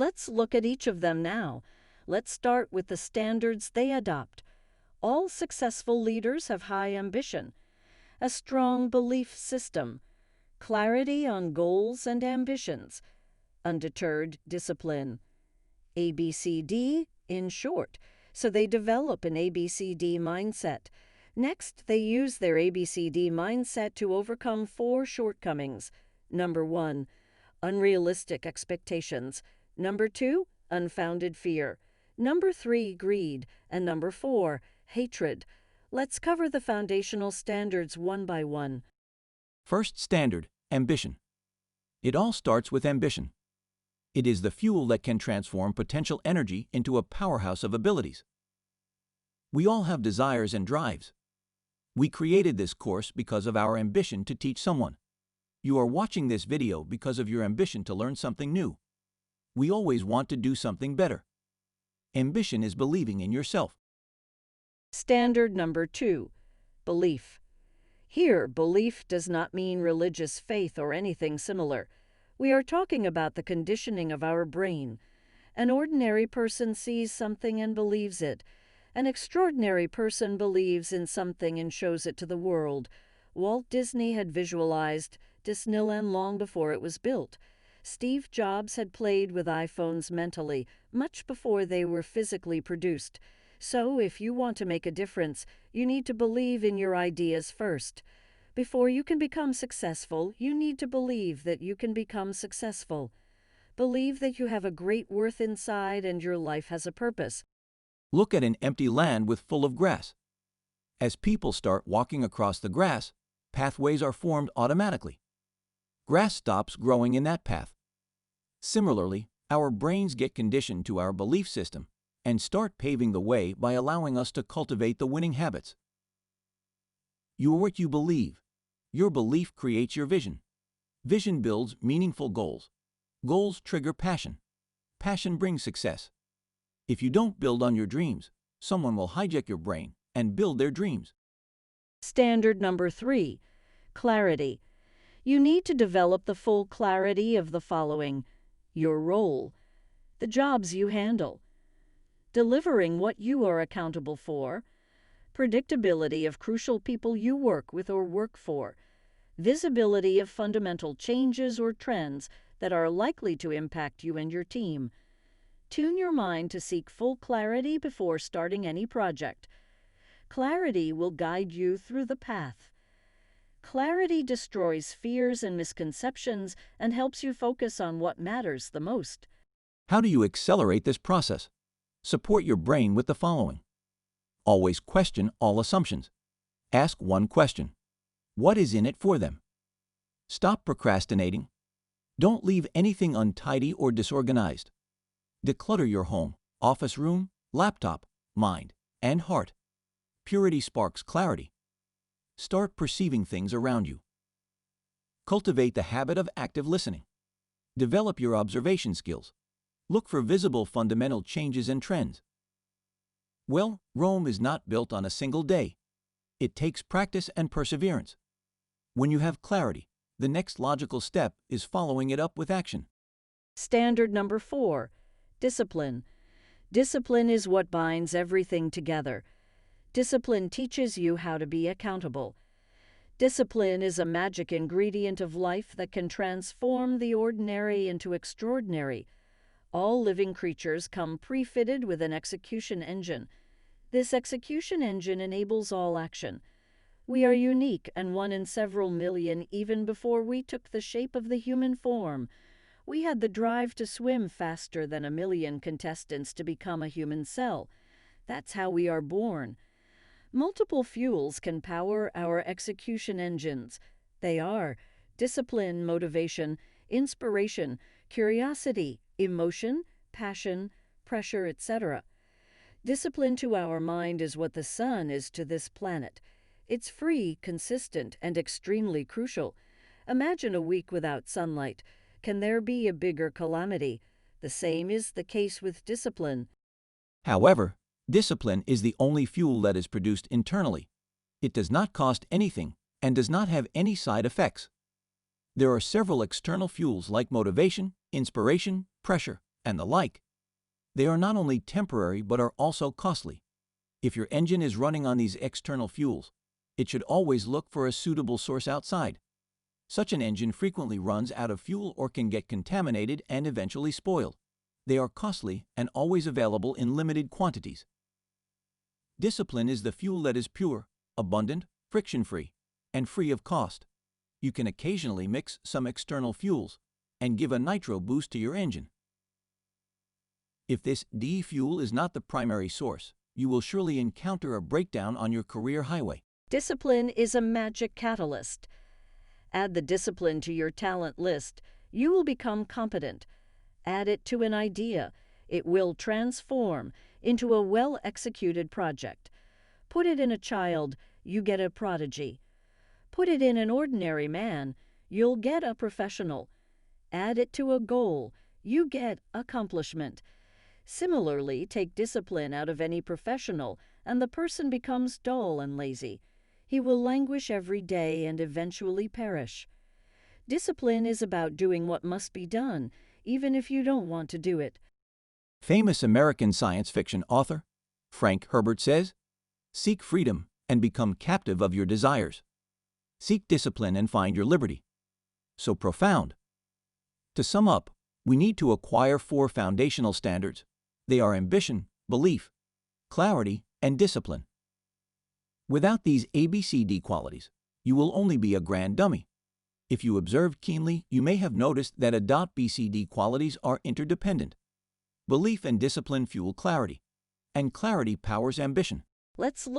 Let's look at each of them now. Let's start with the standards they adopt. All successful leaders have high ambition, a strong belief system, clarity on goals and ambitions, undeterred discipline. ABCD, in short, so they develop an ABCD mindset. Next, they use their ABCD mindset to overcome 4 shortcomings. Number 1, unrealistic expectations. Number 2, unfounded fear. Number 3, greed. And number 4, hatred. Let's cover the foundational standards one by one. First standard, ambition. It all starts with ambition. It is the fuel that can transform potential energy into a powerhouse of abilities. We all have desires and drives. We created this course because of our ambition to teach someone. You are watching this video because of your ambition to learn something new. We always want to do something better. Ambition is believing in yourself. Standard number 2, belief. Here, belief does not mean religious faith or anything similar. We are talking about the conditioning of our brain. An ordinary person sees something and believes it. An extraordinary person believes in something and shows it to the world. Walt Disney had visualized Disneyland long before it was built. Steve Jobs had played with iPhones mentally, much before they were physically produced. So, if you want to make a difference, you need to believe in your ideas first. Before you can become successful, you need to believe that you can become successful. Believe that you have a great worth inside and your life has a purpose. Look at an empty land full of grass. As people start walking across the grass, pathways are formed automatically. Grass stops growing in that path. Similarly, our brains get conditioned to our belief system and start paving the way by allowing us to cultivate the winning habits. You are what you believe. Your belief creates your vision. Vision builds meaningful goals. Goals trigger passion. Passion brings success. If you don't build on your dreams, someone will hijack your brain and build their dreams. Standard number 3, clarity. You need to develop the full clarity of the following: your role, the jobs you handle, delivering what you are accountable for, predictability of crucial people you work with or work for, visibility of fundamental changes or trends that are likely to impact you and your team. Tune your mind to seek full clarity before starting any project. Clarity will guide you through the path. Clarity destroys fears and misconceptions and helps you focus on what matters the most. How do you accelerate this process? Support your brain with the following. Always question all assumptions. Ask one question. What is in it for them? Stop procrastinating. Don't leave anything untidy or disorganized. Declutter your home, office room, laptop, mind, and heart. Purity sparks clarity. Start perceiving things around you. Cultivate the habit of active listening. Develop your observation skills. Look for visible fundamental changes and trends. Well, Rome is not built on a single day. It takes practice and perseverance. When you have clarity, the next logical step is following it up with action. Standard number 4, discipline. Discipline is what binds everything together. Discipline teaches you how to be accountable. Discipline is a magic ingredient of life that can transform the ordinary into extraordinary. All living creatures come pre-fitted with an execution engine. This execution engine enables all action. We are unique and one in several million even before we took the shape of the human form. We had the drive to swim faster than 1 million contestants to become a human cell. That's how we are born. Multiple fuels can power our execution engines. They are discipline, motivation, inspiration, curiosity, emotion, passion, pressure, etc. Discipline to our mind is what the sun is to this planet. It's free, consistent, and extremely crucial. Imagine a week without sunlight. Can there be a bigger calamity? The same is the case with discipline. However, discipline is the only fuel that is produced internally. It does not cost anything and does not have any side effects. There are several external fuels like motivation, inspiration, pressure, and the like. They are not only temporary but are also costly. If your engine is running on these external fuels, it should always look for a suitable source outside. Such an engine frequently runs out of fuel or can get contaminated and eventually spoiled. They are costly and always available in limited quantities. Discipline is the fuel that is pure, abundant, friction-free, and free of cost. You can occasionally mix some external fuels and give a nitro boost to your engine. If this D fuel is not the primary source, you will surely encounter a breakdown on your career highway. Discipline is a magic catalyst. Add the discipline to your talent list. You will become competent. Add it to an idea. It will transform into a well-executed project. Put it in a child, you get a prodigy. Put it in an ordinary man, you'll get a professional. Add it to a goal, you get accomplishment. Similarly, take discipline out of any professional, and the person becomes dull and lazy. He will languish every day and eventually perish. Discipline is about doing what must be done, even if you don't want to do it. Famous American science fiction author Frank Herbert says, "Seek freedom and become captive of your desires. Seek discipline and find your liberty." So profound. To sum up, we need to acquire 4 foundational standards. They are ambition, belief, clarity, and discipline. Without these ABCD qualities, you will only be a grand dummy. If you observed keenly, you may have noticed that .BCD qualities are interdependent. Belief and discipline fuel clarity, and clarity powers ambition. Let's look